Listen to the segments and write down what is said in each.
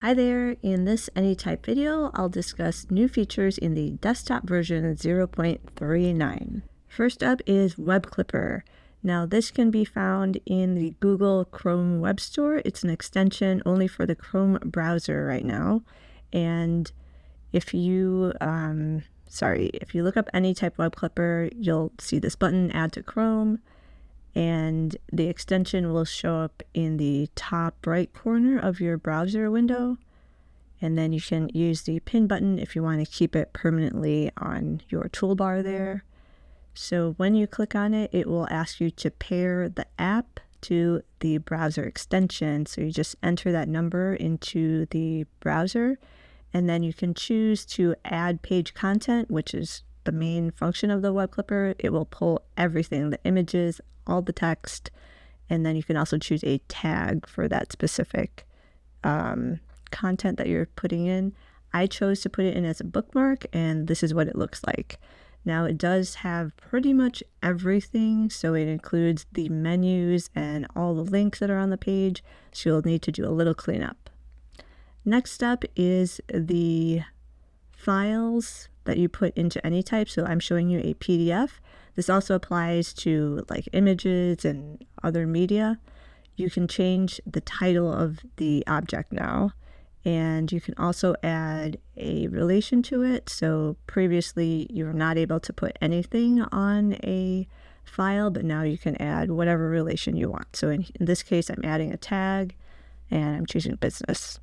Hi there, in this Anytype video, I'll discuss new features in the desktop version 0.39. First up is Webclipper. Now this can be found in the Google Chrome Web Store. It's an extension only for the Chrome browser right now. And if you, if you look up Anytype Webclipper, you'll see this button, Add to Chrome. And the extension will show up in the top right corner of your browser window. And then you can use the pin button if you want to keep it permanently on your toolbar there. So when you click on it, it will ask you to pair the app to the browser extension. So you just enter that number into the browser, and then you can choose to add page content, which is the main function of the Webclipper. It will pull everything, the images, all the text, and then you can also choose a tag for that specific content that you're putting in. I chose to put it in as a bookmark, and this is what it looks like. Now it does have pretty much everything, so it includes the menus and all the links that are on the page, so you'll need to do a little cleanup. Next up is the files that you put into Anytype. So I'm showing you a PDF. This also applies to like images and other media. You can change the title of the object now, and you can also add a relation to it. So previously you were not able to put anything on a file, but now you can add whatever relation you want. So in this case, I'm adding a tag and I'm choosing business.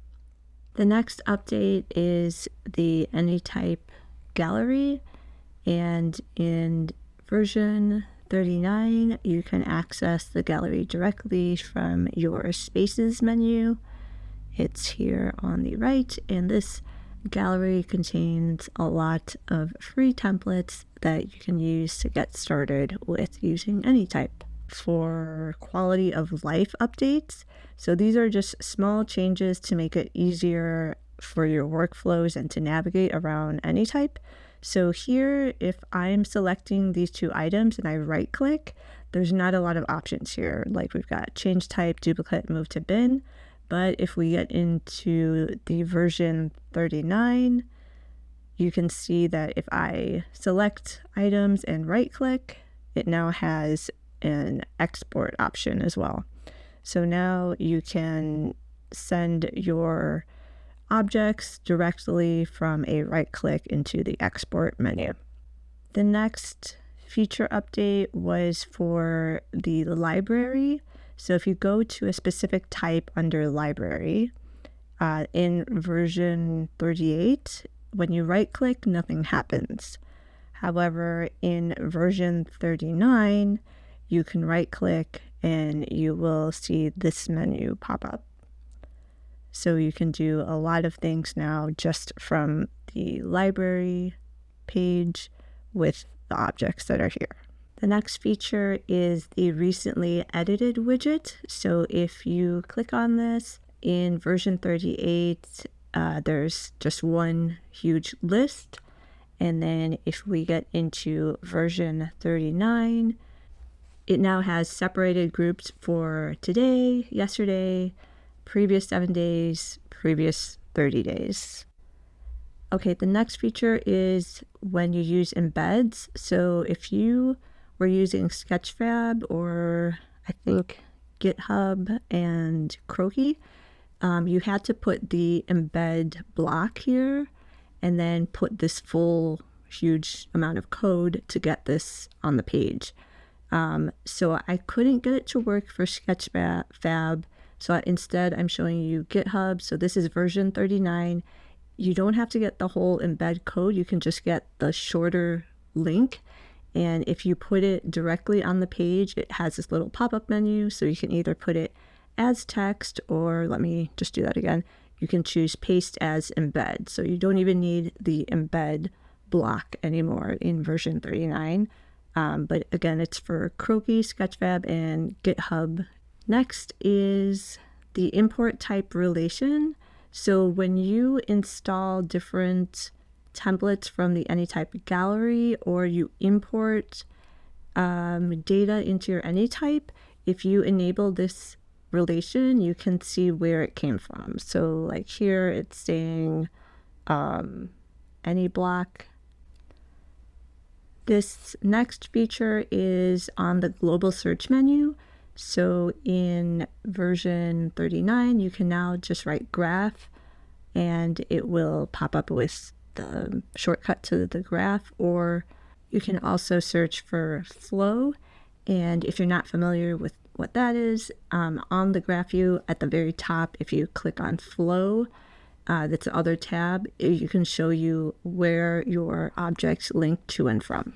The next update is the Anytype gallery, and in version 39 you can access the gallery directly from your Spaces menu. It's here on the right, and this gallery contains a lot of free templates that you can use to get started with using Anytype. For quality of life updates, so these are just small changes to make it easier for your workflows and to navigate around Anytype. So here, if I'm selecting these two items and I right click, there's not a lot of options here. Like we've got change type, duplicate, move to bin. But if we get into the version 39, you can see that if I select items and right click, it now has an export option as well. So now you can send your objects directly from a right click into the export menu. The next feature update was for the library. So if you go to a specific type under library, in version 38, when you right click, nothing happens. However, in version 39, you can right click and you will see this menu pop up. So you can do a lot of things now just from the library page with the objects that are here. The next feature is the recently edited widget. So if you click on this in version 38, there's just one huge list. And then if we get into version 39, it now has separated groups for today, yesterday, previous 7 days, previous 30 days. Okay, the next feature is when you use embeds. So if you were using Sketchfab or I think GitHub and Croaky, you had to put the embed block here and then put this full huge amount of code to get this on the page. So I couldn't get it to work for Sketchfab. So instead I'm showing you GitHub. So this is version 39. You don't have to get the whole embed code. You can just get the shorter link. And if you put it directly on the page, it has this little pop-up menu. So you can either put it as text, or let me just do that again. You can choose paste as embed. So you don't even need the embed block anymore in version 39. But again, it's for Croaky, Sketchfab, and GitHub. Next is the import type relation. So when you install different templates from the Anytype gallery, or you import data into your Anytype, if you enable this relation, you can see where it came from. So like here it's saying any block. This next feature is on the global search menu. So in version 39, you can now just write graph and it will pop up with the shortcut to the graph, or you can also search for flow. And if you're not familiar with what that is, on the graph view at the very top, if you click on flow, that's the other tab, you can show you where your objects link to and from.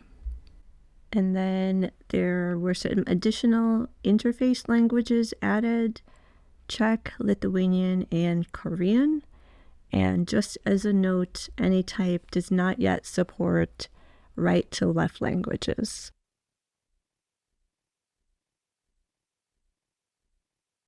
And then there were some additional interface languages added: Czech, Lithuanian, and Korean. And just as a note, Anytype does not yet support right to left languages.